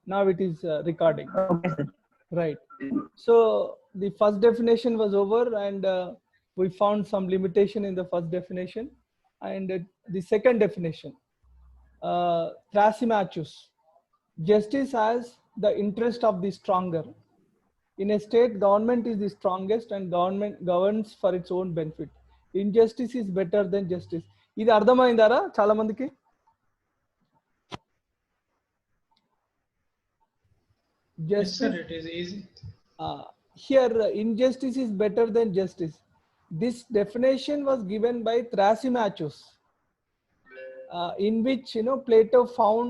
Now it is recording. Okay, sir. Right. So the first definition was over, and we found some limitation in the first definition. And the second definition, Thrasymachus, justice as the interest of the stronger. In a state, government is the strongest and government governs for its own benefit. Injustice is better than justice. ఇది అర్థమైందారా చాలా మందికి? Yes, sir, it is easy. Here, injustice is better than justice. This definition was given by Thrasymachus, in which Plato found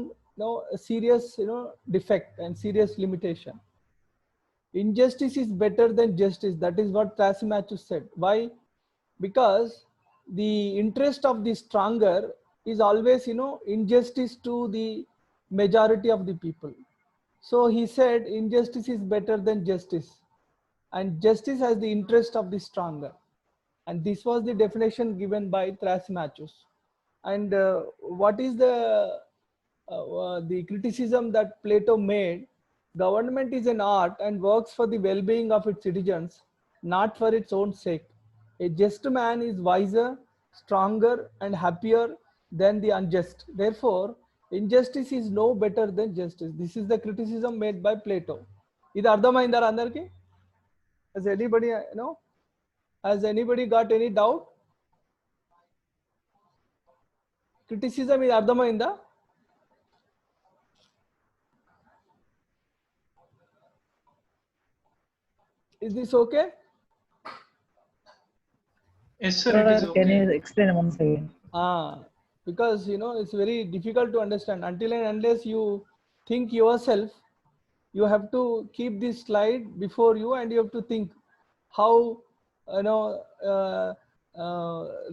a serious defect and serious limitation. Injustice is better than justice. That is what Thrasymachus said. Why? Because the interest of the stronger is always injustice to the majority of the people. So he said injustice is better than justice, and justice has the interest of the stronger. And this was the definition given by Thrasymachus. And what is the criticism that Plato made? Government is an art and works for the well-being of its citizens, not for its own sake. A just man is wiser, stronger, and happier than the unjust. Therefore, injustice is no better than justice. This is the criticism made by Plato. ఇది అర్థమైందారా అందరికి? Has anybody has anybody got any doubt? Criticism ఇది అర్థమైందా? Is this okay? Yes, sir, it is Sir, can okay. you explain once again? Because it's very difficult to understand until and unless you think yourself. You have to keep this slide before you, and you have to think how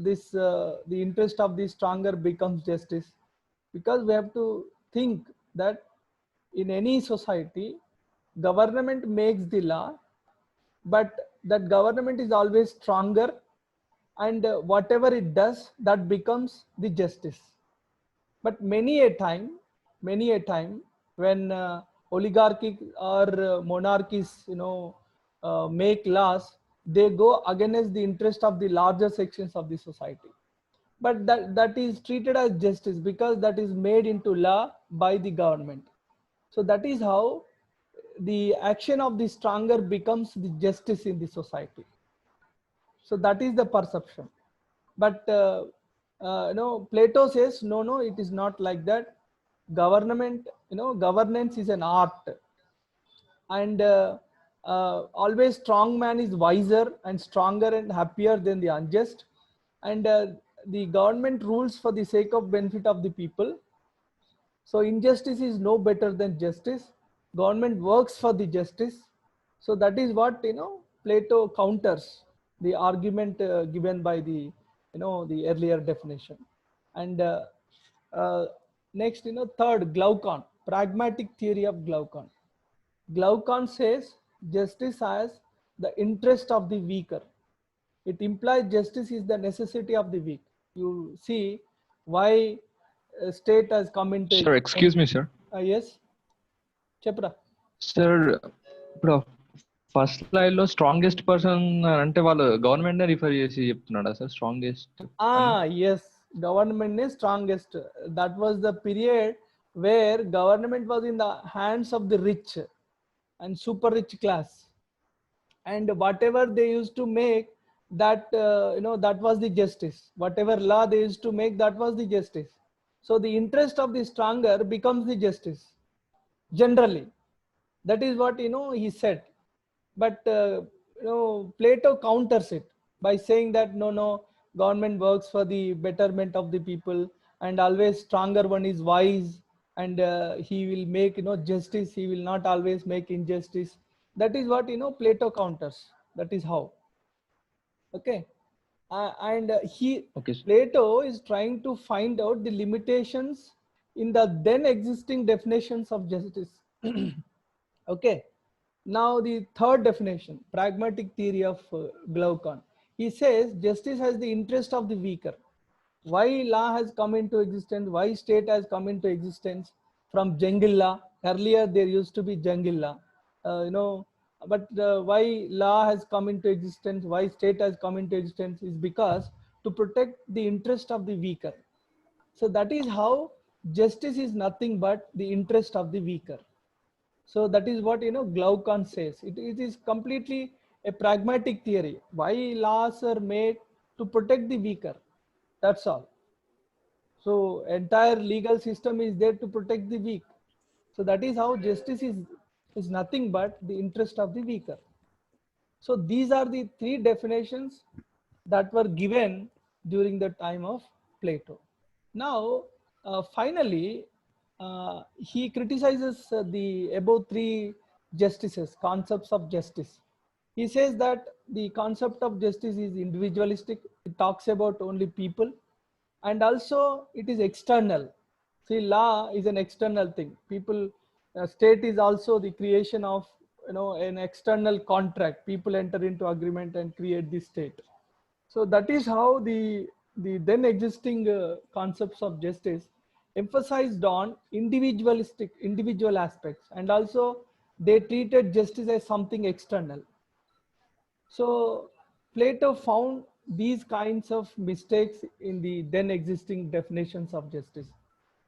the interest of the stronger becomes justice. Because we have to think that in any society, government makes the law, but that government is always stronger, and whatever it does, that becomes the justice. But many a time when oligarchic or monarchies make laws, they go against the interest of the larger sections of the society, but that is treated as justice because that is made into law by the government. So that is how the action of the stronger becomes the justice in the society. So that is the perception. But Plato says no, it is not like that. Governance is an art, and always strong man is wiser and stronger and happier than the unjust, and the government rules for the sake of benefit of the people. So injustice is no better than justice. Government works for the justice. So that is what Plato counters the argument given by the the earlier definition. And next, third, Glaucon, pragmatic theory of Glaucon. Glaucon says justice as the interest of the weaker. It implies justice is the necessity of the weak. You see why state has come into. Sir, excuse me, sir. Yes, Chepra. Sir, ఇప్పుడు first slide లో strongest person అంటే వాళ్ళు government నే refer చేసి చెప్తున్నాడా sir strongest? Yes, government is strongest. That was the period where government was in the hands of the rich and super rich class, and whatever they used to make, that that was the justice. Whatever law they used to make, that was the justice. So the interest of the stronger becomes the justice generally. That is what he said. But Plato counters it by saying that no, government works for the betterment of the people, and always stronger one is wise, and he will make justice. He will not always make injustice. That is what Plato counters. That is how. Okay. And Okay. Plato is trying to find out the limitations in the then existing definitions of justice. Okay. Now the third definition, pragmatic theory of Glaucon. He says justice has the interest of the weaker. Why law has come into existence? Why state has come into existence from jungle law? Earlier, there used to be jungle law, but why law has come into existence, why state has come into existence is because to protect the interest of the weaker. So that is how justice is nothing but the interest of the weaker. So that is what Glaucon says. It is completely a pragmatic theory. Why laws are made to protect the weaker. That's all. So entire legal system is there to protect the weak. So that is how justice is nothing but the interest of the weaker. So these are the three definitions that were given during the time of Plato. Now, finally, he criticizes the above three justices, concepts of justice. He says that the concept of justice is individualistic. It talks about only people, and also it is external. See, law is an external thing. People, state is also the creation of an external contract. People enter into agreement and create the state. So that is how the then existing concepts of justice emphasized on individual aspects, and also they treated justice as something external. So Plato found these kinds of mistakes in the then existing definitions of justice.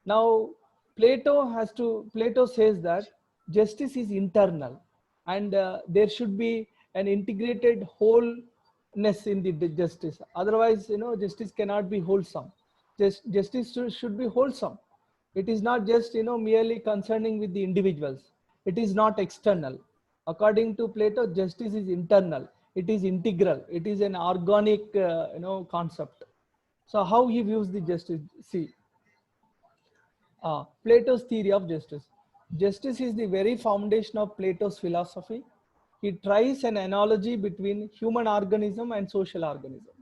Now Plato says that justice is internal, and there should be an integrated wholeness in the justice. Otherwise, justice cannot be wholesome. Justice should be wholesome. It is not just merely concerning with the individuals. It is not external. According to Plato, justice is internal. It is integral. It is an organic concept. So how he views the justice? See, Plato's theory of justice. Justice is the very foundation of Plato's philosophy. He tries an analogy between human organism and social organism.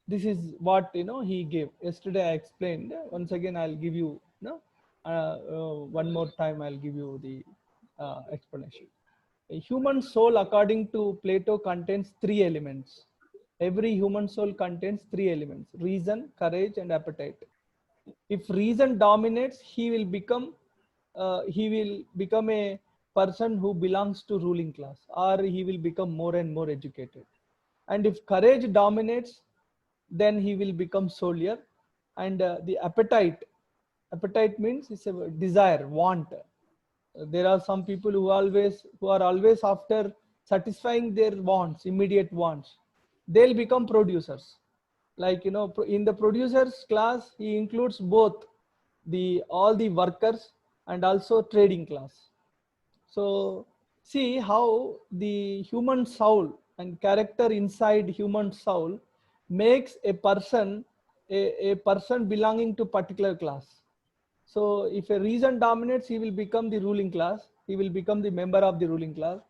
This is what he gave. Yesterday I explained. Once again, I'll give you, one more time. I'll give you the explanation. A human soul, according to Plato, contains three elements. Every human soul contains three elements: reason, courage, and appetite. If reason dominates, he will become a person who belongs to ruling class, or he will become more and more educated. And if courage dominates, then he will become soldier. And the appetite means it's a desire, want. There are some people who are always after satisfying their wants, immediate wants. They'll become producers. Like in the producers class, he includes both all the workers and also trading class. So see how the human soul and character inside human soul makes a person a person belonging to particular class. So if a reason dominates, he will become the ruling class. He will become the member of the ruling class.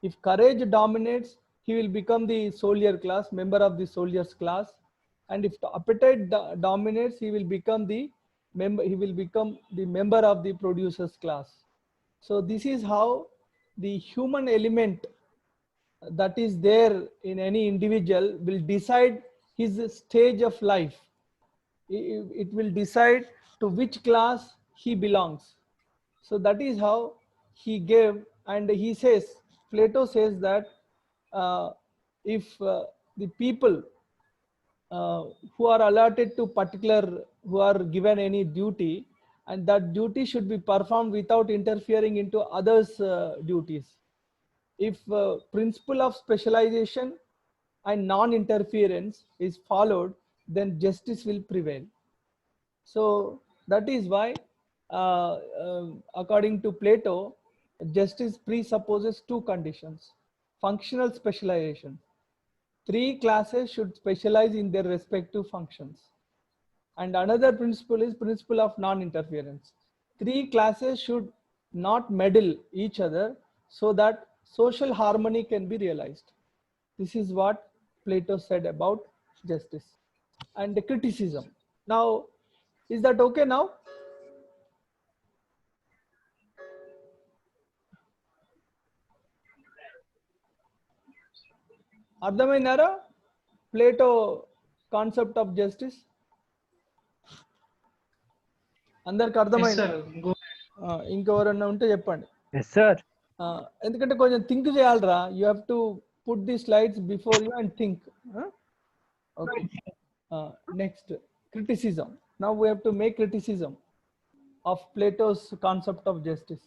If courage dominates, he will become the soldier class, member of the soldiers class. And if the appetite dominates, he will become the member of the producers class. So this is how the human element that is there in any individual will decide his stage of life. It will decide to which class he belongs. So that is how he gave, and he says, Plato says that if the people who are allotted to who are given any duty, and that duty should be performed without interfering into others' duties. If principle of specialization and non-interference is followed, then justice will prevail. So that is why, according to Plato, justice presupposes two conditions: functional specialization. Three classes should specialize in their respective functions. And another principle is principle of non-interference. Three classes should not meddle each other so that social harmony can be realized. This is what Plato said about justice. And the criticism. Now, is that okay now? అర్థమైనారా Plato concept of justice? అందరికి Yes, అర్థమైంది? sir. Go. ఇంకెవరన్నా ఉంటే చెప్పండి. Yes sir. ఎందుకంటే కొంచెం think చేయాలరా. You have to put the slides before you and think. Okay, next criticism. Now we have to make criticism of Plato's concept of justice.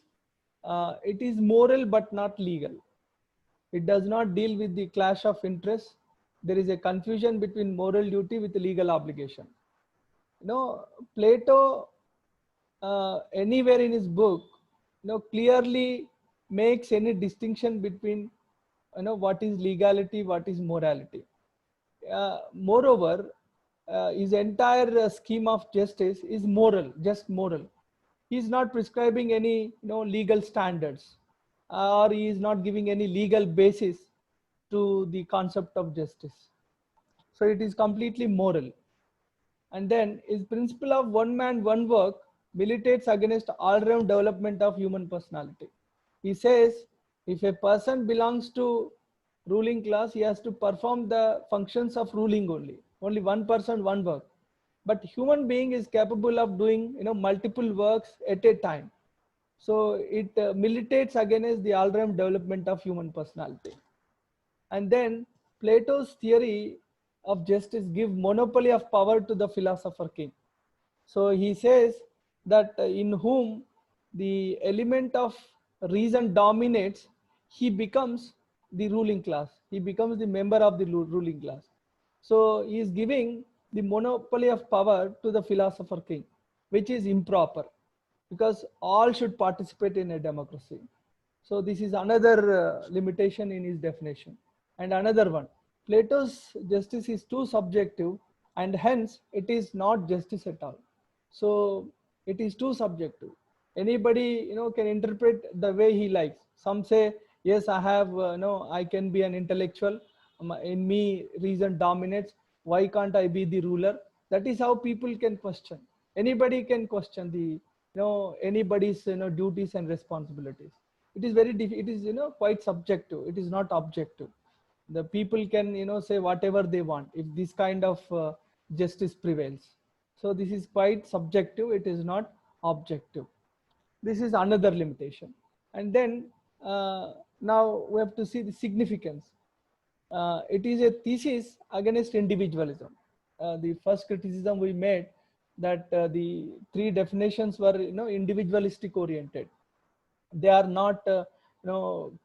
It is moral but not legal. It does not deal with the clash of interests. There is a confusion between moral duty with legal obligation. Plato, anywhere in his book, clearly makes any distinction between, what is legality, what is morality. Moreover, his entire scheme of justice is moral, just moral. He is not prescribing any legal standards, or he is not giving any legal basis to the concept of justice. So it is completely moral. And then his principle of one man, one work militates against all-round development of human personality. He says if a person belongs to ruling class, he has to perform the functions of ruling only one person, one work. But human being is capable of doing multiple works at a time. So it militates against the all-round development of human personality. And then Plato's theory of justice give monopoly of power to the philosopher king. So he says that in whom the element of reason dominates, he becomes the ruling class. He becomes the member of the ruling class. So he is giving the monopoly of power to the philosopher king, which is improper, because all should participate in a democracy. So this is another limitation in his definition. And another one, Plato's justice is too subjective, and hence it is not justice at all. So it is too subjective. Anybody can interpret the way he likes. Some say, yes, I have I can be an intellectual, in me reason dominates, why can't I be the ruler? That is how people can question. Anybody can question the anybody's duties and responsibilities. It is very it is quite subjective. It is not objective. The people can say whatever they want if this kind of justice prevails. So this is quite subjective. It is not objective. This is another limitation. And then now we have to see the significance. It is a thesis against individualism. The first criticism we made, that the three definitions were individualistic oriented. They are not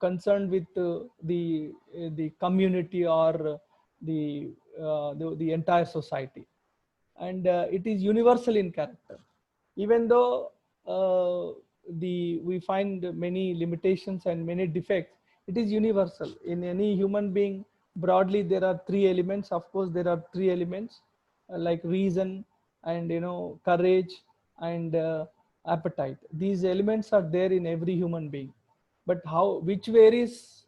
concerned with the community or the entire society. And it is universal in character. Even though we find many limitations and many defects, it is universal in any human being. Broadly, there are three elements. Of course, there are three elements like reason and courage and appetite. These elements are there in every human being, but which varies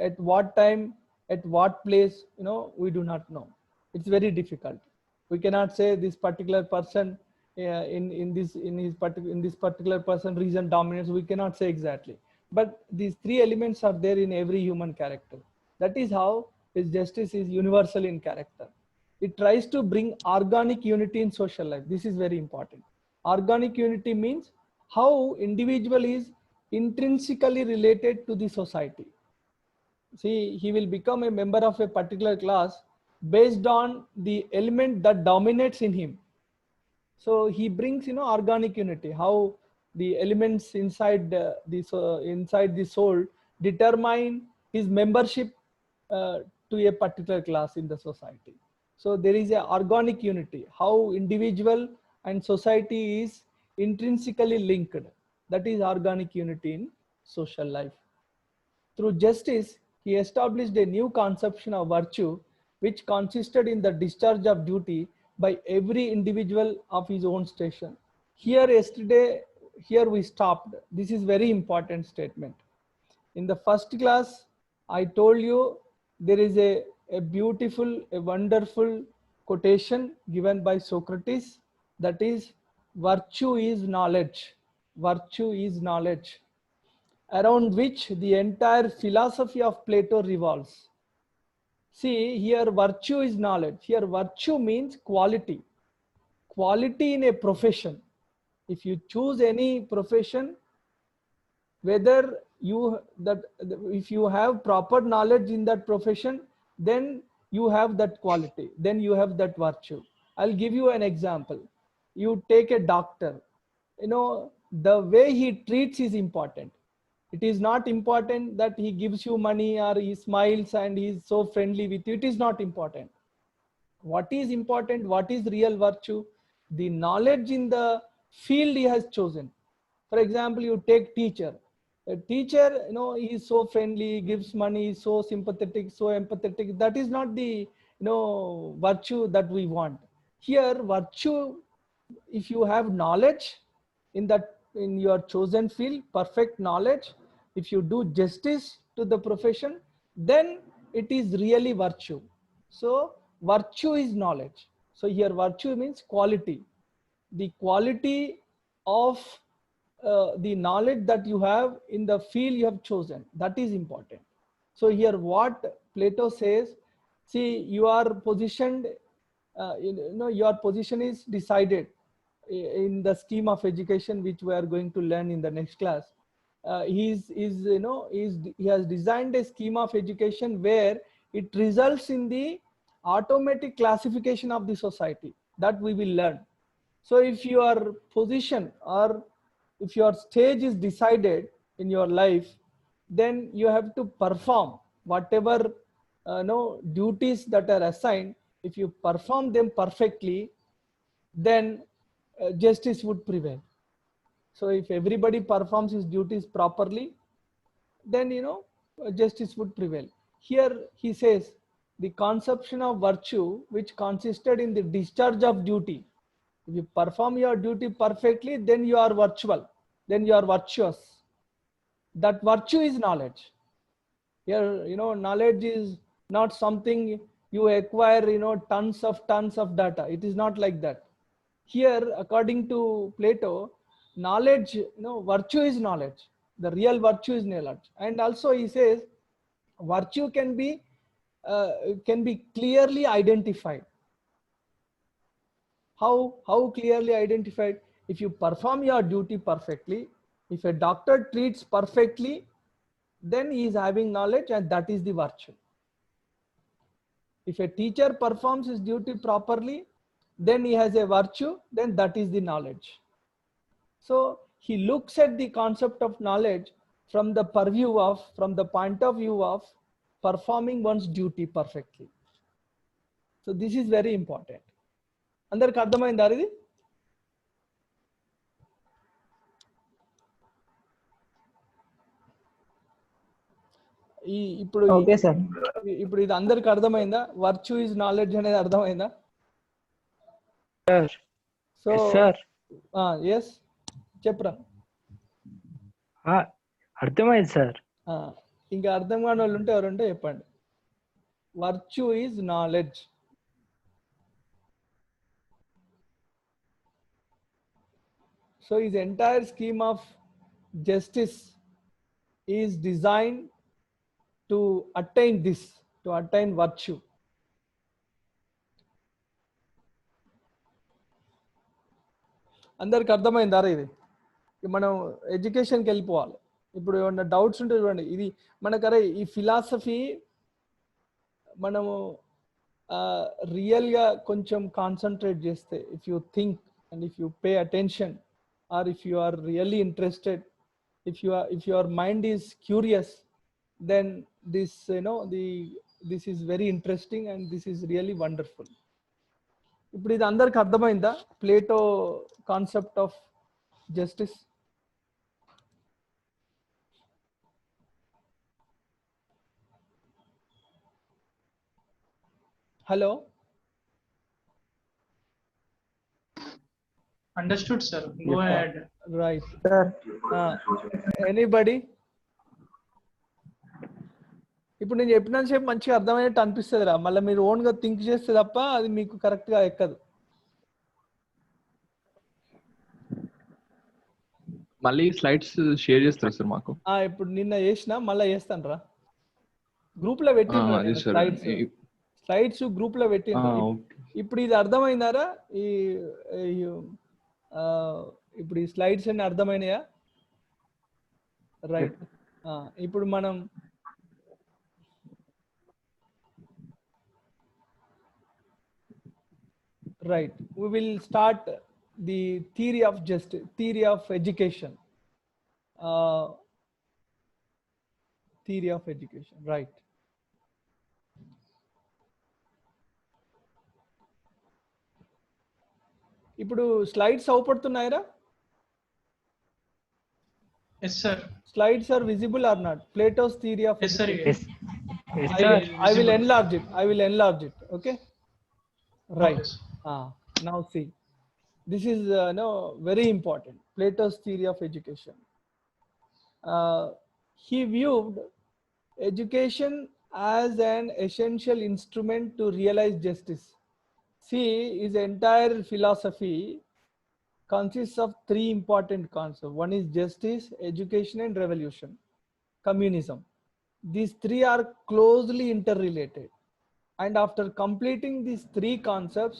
at what time, at what place, we do not know. It's very difficult. We cannot say this particular person in this particular person reason dominates. We cannot say exactly, but these three elements are there in every human character. That is how his justice is universal in character. It tries to bring organic unity in social life. This is very important. Organic unity means how individual is intrinsically related to the society. See, he will become a member of a particular class based on the element that dominates in him. So he brings organic unity, how the elements inside inside the soul determine his membership to a particular class in the society. So there is a organic unity, how individual and society is intrinsically linked. That is organic unity in social life. Through justice, he established a new conception of virtue, which consisted in the discharge of duty by every individual of his own station. Here we stopped. This is very important statement. In the first class, I told you there is a beautiful, a wonderful quotation given by Socrates, that is, virtue is knowledge. Virtue is knowledge, around which the entire philosophy of Plato revolves. See, here virtue is knowledge. Here virtue means quality. Quality in a profession. If you choose any profession, whether if you have proper knowledge in that profession, then you have that quality, then you have that virtue. I'll give you an example. You take a doctor, the way he treats is important. It is not important that he gives you money or he smiles and he is so friendly with you. It is not important. What is important, what is real virtue? The knowledge in the field he has chosen. For example, you take teacher. A teacher, he is so friendly, gives money, so sympathetic, so empathetic. That is not the, virtue that we want. Here, virtue, if you have knowledge in your chosen field, perfect knowledge, if you do justice to the profession, then it is really virtue. So virtue is knowledge. So here virtue means quality. The quality of the knowledge that you have in the field you have chosen, that is important. So here what Plato says, see, you are positioned, your position is decided in the scheme of education which we are going to learn in the next class. He has designed a scheme of education where it results in the automatic classification of the society that we will learn. So if your position or if your stage is decided in your life, then you have to perform whatever duties that are assigned. If you perform them perfectly, then justice would prevail. So if everybody performs his duties properly, then justice would prevail. Here he says the conception of virtue, which consisted in the discharge of duty. If you perform your duty perfectly, then you are virtual, then you are virtuous. That virtue is knowledge. Here, knowledge is not something you acquire, tons of data. It is not like that. Here, according to Plato, knowledge, virtue is knowledge. The real virtue is knowledge. And also he says virtue can be clearly identified. How clearly identified? If you perform your duty perfectly, if a doctor treats perfectly, then he is having knowledge, and that is the virtue. If a teacher performs his duty properly, then he has a virtue, then that is the knowledge. So he looks at the concept of knowledge from the point of view of performing one's duty perfectly. So this is very important. అందరికి అర్థమైందా ఇది? ఇప్పుడు ఇది అందరికి అర్థమైందా? Virtue is knowledge అనేది అర్థమైందా? So yes చెప్పరా? అర్థమైంది సార్. ఇంకా అర్థం కాని వాళ్ళు ఉంటే ఎవరుంటే చెప్పండి. Virtue is knowledge. So his entire scheme of justice is designed to attain this, to attain virtue. అందరికి అర్థమైందారా? ఇది మనం ఎడ్యుకేషన్కి వెళ్ళిపోవాలి. ఇప్పుడు ఏమన్నా డౌట్స్ ఉంటే చూడండి. ఇది మనకరే ఈ ఫిలాసఫీ మనము రియల్గా కొంచెం కాన్సన్ట్రేట్ చేస్తే, if you think and if you pay attention, or if you are really interested, if your mind is curious, then this this is very interesting and this is really wonderful. ఇప్పుడు ఇది అందరికి అర్థమైందా? Plato concept of justice. Hello, Understood, sir. Go ahead. Right. Anybody? ఇప్పుడు నేను చెప్పినంత సేపు మంచిగా అర్థమైనట్టు అనిపిస్తుంది రా. మళ్ళీ మీరు ఓన్గా థింక్ చేస్తే తప్ప అది మీకు కరెక్ట్గా ఎక్కదు. మళ్ళీ స్లైడ్స్ షేర్ చేస్తారు సార్ మాకు. ఇప్పుడు నిన్న చేసిన మళ్ళీ చేస్తాను రా. గ్రూప్ లో పెట్టిండ్రు స్లైడ్స్ గ్రూప్ లో పెట్టిండ్రు. ఇప్పుడు ఇది అర్థమైందారా? ఇప్పుడు ఈ స్లైడ్స్ అన్ని అర్థమైనాయా? రైట్. ఇప్పుడు మనం right, we will start the theory of education. Theory of education, right. ఇప్పుడు slides అవుపడుతున్నాయరా? Yes, sir. Slides are visible or not? Plato's theory of Yes, sir. education. Yes. I will enlarge it. Okay. Right. Okay, sir. Now see, this is no very important. Plato's theory of education. He viewed education as an essential instrument to realize justice. See, his entire philosophy consists of three important concepts. One is justice, education, and revolution, communism. These three are closely interrelated. And after completing these three concepts,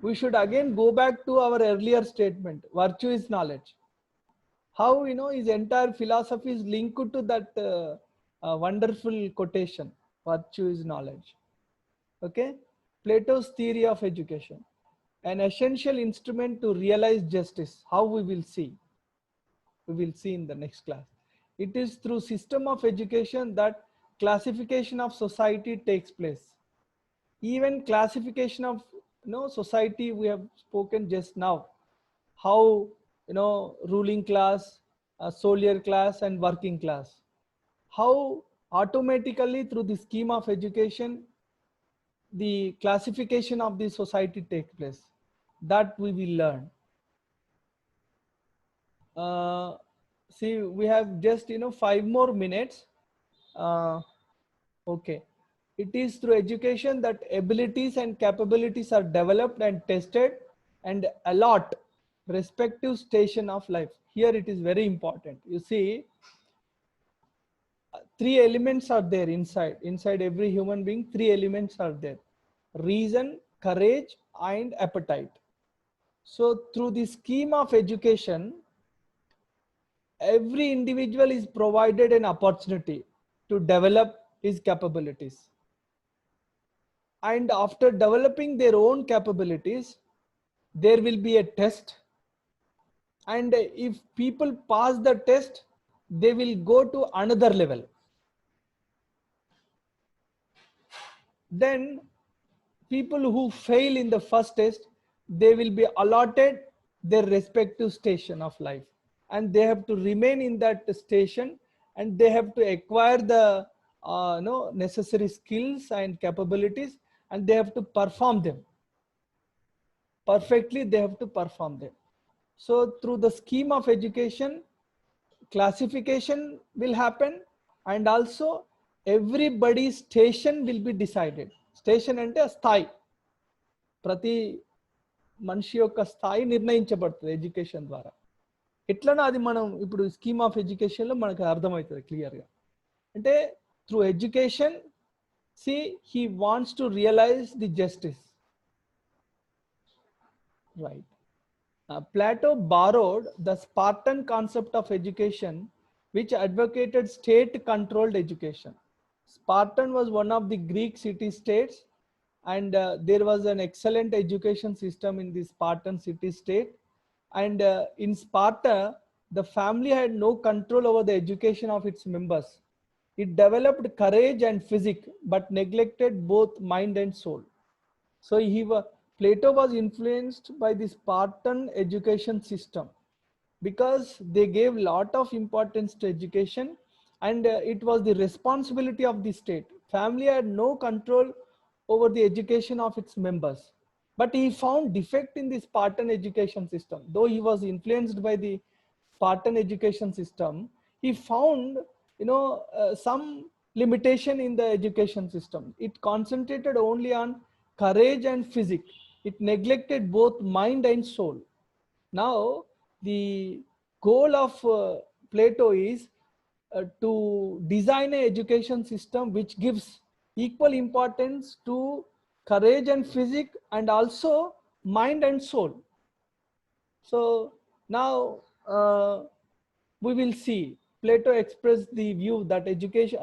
we should again go back to our earlier statement, virtue is knowledge. How, his entire philosophy is linked to that wonderful quotation, virtue is knowledge. Okay. Plato's theory of education, an essential instrument to realize justice. How we will see in the next class. It is through system of education that classification of society takes place. Even classification of society, we have spoken just now, how ruling class, soldier class, and working class, how automatically through the scheme of education the classification of the society takes place. That we will learn. See, we have just 5 more minutes. Okay. It is through education that abilities and capabilities are developed and tested and allot respective station of life. Here it is very important. You see, three elements are there inside every human being. Three elements are there: reason, courage, and appetite. So through the scheme of education, every individual is provided an opportunity to develop his capabilities. And after developing their own capabilities, there will be a test. And if people pass the test, they will go to another level. Then people who fail in the first test, they will be allotted their respective station of life. And they have to remain in that station, and they have to acquire the necessary skills and capabilities, and they have to perform them perfectly. They have to perform them. So through the scheme of education, classification will happen, and also everybody's station will be decided. Station ante sthai, ప్రతి మనిషి యొక్క స్థాయి నిర్ణయించబడుతుంది education ద్వారా. ఎట్లనో అది మనం ఇప్పుడు స్కీమ్ ఆఫ్ ఎడ్యుకేషన్లో మనకు అర్థమవుతుంది క్లియర్గా. అంటే through education, see, he wants to realize the justice. Right. Plato borrowed the Spartan concept of education, which advocated state-controlled education. Spartan was one of the Greek city-states, and there was an excellent education system in the Spartan city-state. And in Sparta, the family had no control over the education of its members. It developed courage and physique, but neglected both mind and soul. So Plato was influenced by the Spartan education system because they gave lot of importance to education, and it was the responsibility of the state. Family had no control over the education of its members. But he found defect in the Spartan education system. Though he was influenced by the Spartan education system, he found some limitation in the education system. It concentrated only on courage and physique. It neglected both mind and soul. Now, the goal of Plato is to design an education system which gives equal importance to courage and physique, and also mind and soul. So Now we will see Plato expressed the view that education,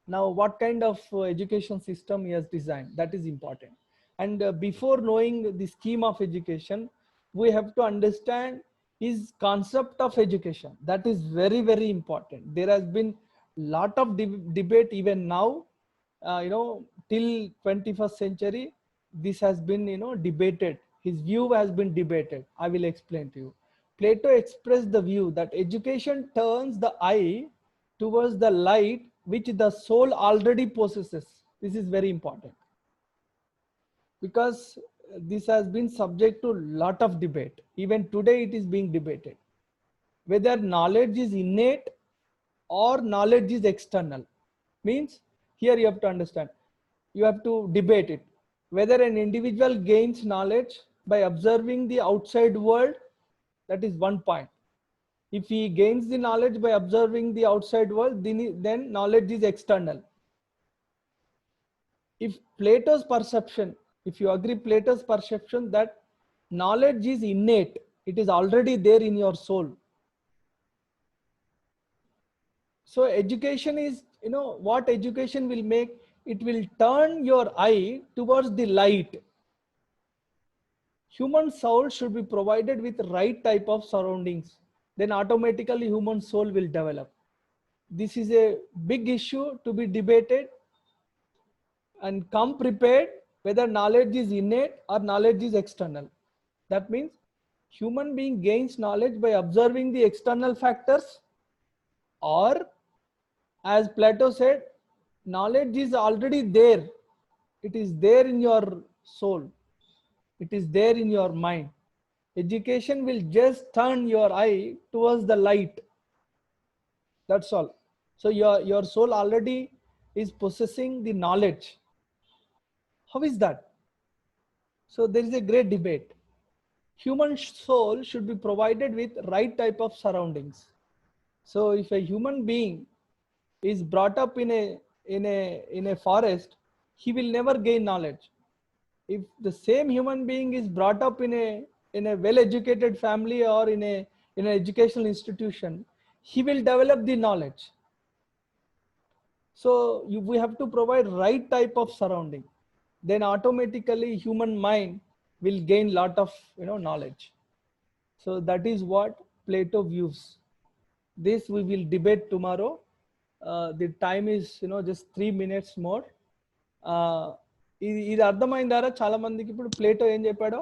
now what kind of education system he has designed, that is important. And before knowing the scheme of education, we have to understand his concept of education. That is very, very important. There has been lot of debate even now, till 21st century, this has been, debated. His view has been debated. I will explain to you. Plato expressed the view that education turns the eye towards the light which the soul already possesses. This is very important because this has been subject to lot of debate. Even today it is being debated whether knowledge is innate or knowledge is external. Means here you have to understand, you have to debate it whether an individual gains knowledge by observing the outside world. That is one point. If he gains the knowledge by observing the outside world, then knowledge is external. If Plato's perception, if you agree Plato's perception that knowledge is innate, it is already there in your soul. So education is, what education will make, it will turn your eye towards the light. Human soul should be provided with right type of surroundings. Then automatically human soul will develop. This is a big issue to be debated, and come prepared whether knowledge is innate or knowledge is external. That means human being gains knowledge by observing the external factors, or as Plato said, knowledge is already there. It is there in your soul. It is there in your mind. Education will just turn your eye towards the light. That's all. So your soul already is possessing the knowledge. How is that? So there is a great debate. Human soul should be provided with right type of surroundings. So if a human being is brought up in a forest, he will never gain knowledge. If the same human being is brought up in a well-educated family or in an educational institution, he will develop the knowledge. So we have to provide right type of surrounding. Then automatically human mind will gain lot of knowledge. So that is what Plato views. This we will debate tomorrow. The time is just 3 minutes more. ఇది అర్థమైందారా చాలా మందికి? ఇప్పుడు Plato ఏం చెప్పాడో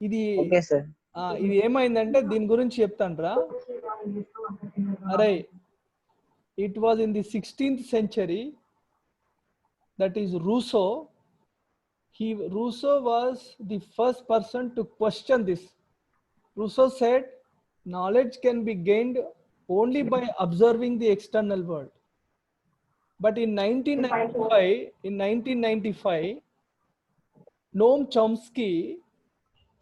ఇది ఇది ఏమైందంటే దీని గురించి చెప్తాండ్రా. అరే, it was in the 16th century, that is Rousseau. Rousseau was the first person to question this. Rousseau said knowledge can be gained only by observing the external world. But in 1995, Noam Chomsky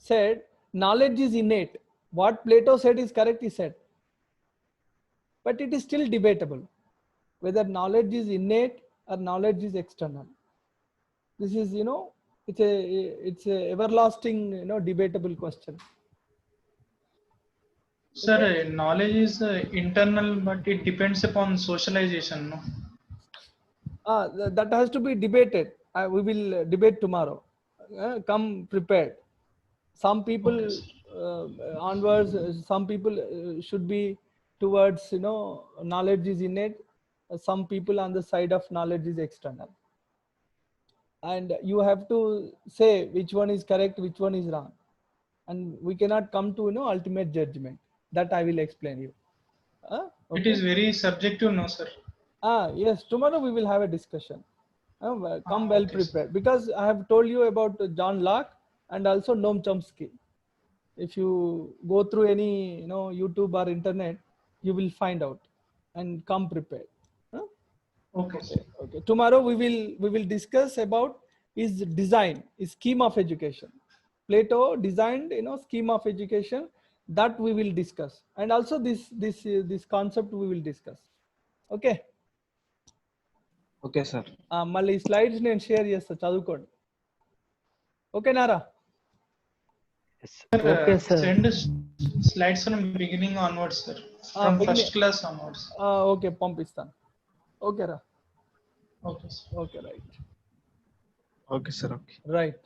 said knowledge is innate. What Plato said is correct, he said. But it is still debatable whether knowledge is innate or knowledge is external. This is, it's a everlasting, debatable question. Sir, knowledge is internal, but it depends upon socialization, no? That has to be debated. We will debate tomorrow. Come prepared. Some people onwards, some people should be towards, knowledge is innate. Some people on the side of knowledge is external. And you have to say which one is correct, which one is wrong. And we cannot come to, ultimate judgment. That I will explain you. Okay. It is very subjective, no, sir? Yes, tomorrow we will have a discussion. Come well prepared, because I have told you about John Locke and also Noam Chomsky. If you go through any YouTube or internet, you will find out, and come prepared. Okay. Tomorrow we will discuss about his design, his scheme of education. Plato designed scheme of education, that we will discuss, and also this concept we will discuss. Okay. Okay sir. మళ్ళీ slides నేను share చేస్తా, చదువుకోండి. Okay Nara? Okay, sir. Send slides from beginning onwards, sir. From first class onwards. Okay పంపిస్తాను. Okay రా. Okay, sir. Okay right Okay, sir. Okay. Right.